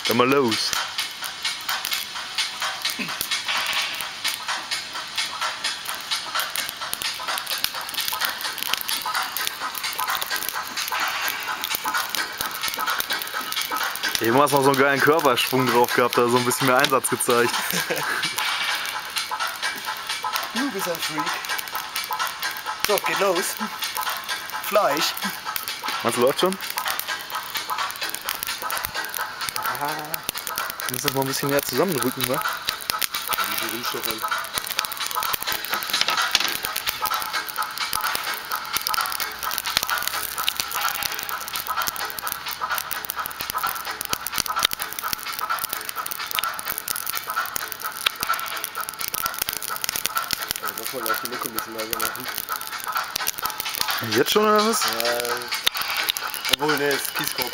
Dann mal los. Eben hast du noch so einen geilen Körpersprung drauf gehabt, da so ein bisschen mehr Einsatz gezeigt. Du bist ein Freak. So, geht los. Fleisch. Meinst du, läuft schon? Wir müssen das mal ein bisschen näher zusammendrücken, wa? Wie viel Stefan? Muss man gleich die Mucke ein bisschen leiser machen. Jetzt schon oder was? Obwohl, ne, ist Kieskopf.